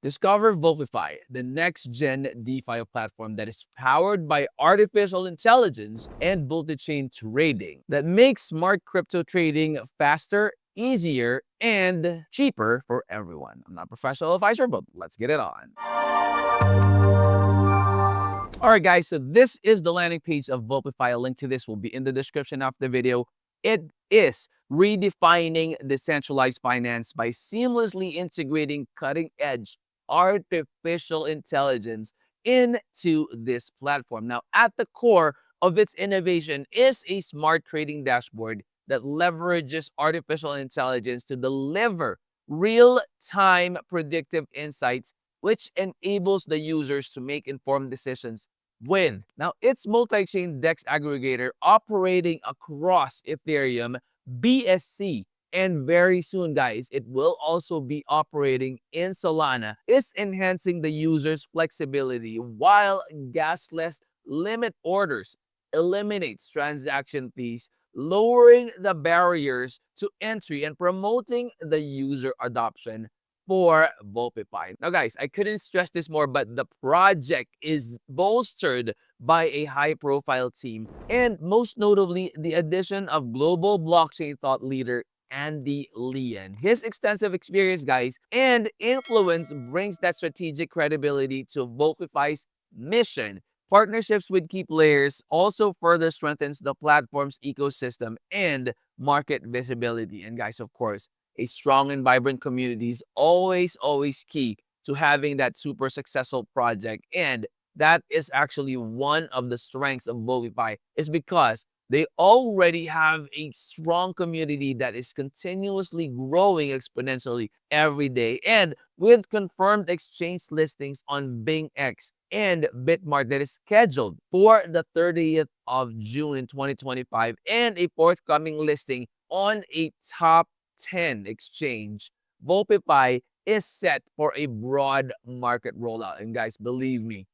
Discover VulpeFI, the next-gen DeFi platform that is powered by artificial intelligence and multi-chain trading that makes smart crypto trading faster, easier, and cheaper for everyone. I'm not a professional advisor, but let's get it on. All right, guys, so this is the landing page of VulpeFI. A link to this will be in the description of the video. It is redefining decentralized finance by seamlessly integrating cutting-edge artificial intelligence into this platform. Now, at the core of its innovation is a smart trading dashboard that leverages artificial intelligence to deliver real-time predictive insights, which enables the users to make informed decisions with. Now, it's multi-chain DEX aggregator operating across Ethereum, BSC, and very soon, guys, it will also be operating in Solana. It's enhancing the user's flexibility while Gasless Limit Orders eliminates transaction fees, lowering the barriers to entry and promoting the user adoption for VulpeFI. Now, guys, I couldn't stress this more, but the project is bolstered by a high-profile team, and most notably, the addition of global blockchain thought leader Anndy Lian. His extensive experience, guys, and influence brings that strategic credibility to VulpeFI's mission. Partnerships with key players also further strengthens the platform's ecosystem and market visibility. And guys, of course, a strong and vibrant community is always key to having that super successful project. And that is actually one of the strengths of VulpeFI, is because they already have a strong community that is continuously growing exponentially every day. And with confirmed exchange listings on BingX and Bitmart that is scheduled for the 30th of June in 2025, and a forthcoming listing on a top 10 exchange, VulpeFI is set for a broad market rollout. And guys, believe me,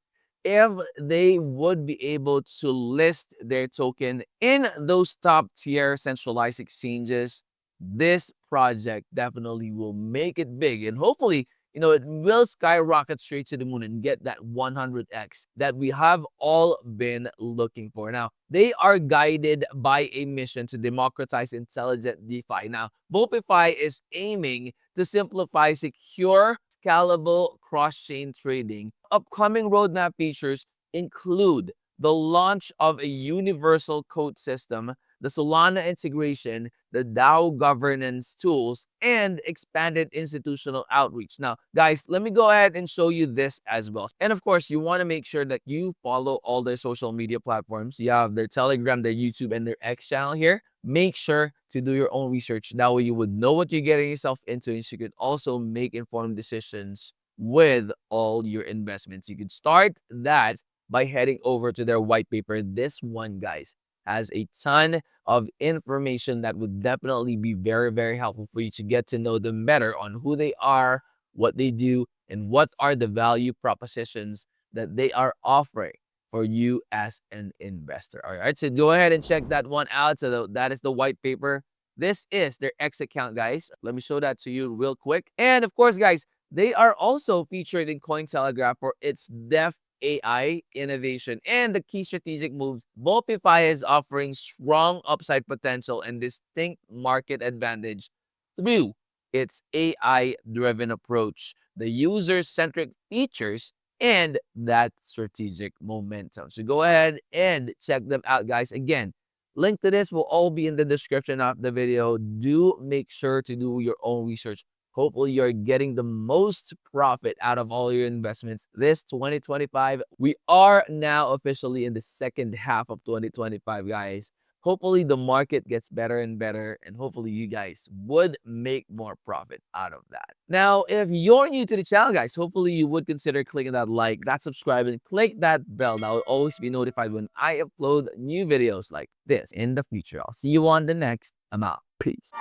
if they would be able to list their token in those top tier centralized exchanges, this project definitely will make it big. And hopefully, it will skyrocket straight to the moon and get that 100x that we have all been looking for. Now, they are guided by a mission to democratize intelligent DeFi. Now, VulpeFI is aiming to simplify secure, scalable cross-chain trading. Upcoming roadmap features include the launch of a universal code system, the Solana integration, the DAO governance tools, and expanded institutional outreach. Now, guys, let me go ahead and show you this as well. And of course, you want to make sure that you follow all their social media platforms. You have their Telegram, their YouTube, and their X channel here. Make sure to do your own research. That way you would know what you're getting yourself into, and you could also make informed decisions with all your investments. You could start that by heading over to their white paper. This one, guys, has a ton of information that would definitely be very helpful for you to get to know them better on who they are, what they do, and what are the value propositions that they are offering for you as an investor. All right, so go ahead and check that one out. So that is the white paper. This is their X account, guys. Let me show that to you real quick. And of course, guys, they are also featured in Cointelegraph for its depth AI innovation and the key strategic moves. VulpeFI is offering strong upside potential and distinct market advantage through its AI-driven approach, the user-centric features, and that strategic momentum. So go ahead and check them out, guys. Again, link to this will all be in the description of the video. Do make sure to do your own research. Hopefully, you're getting the most profit out of all your investments this 2025. We are now officially in the second half of 2025, guys. Hopefully, the market gets better and better, and hopefully, you guys would make more profit out of that. Now, if you're new to the channel, guys, hopefully, you would consider clicking that like, that subscribe, and click that bell. That will always be notified when I upload new videos like this in the future. I'll see you on the next. I'm out. Peace.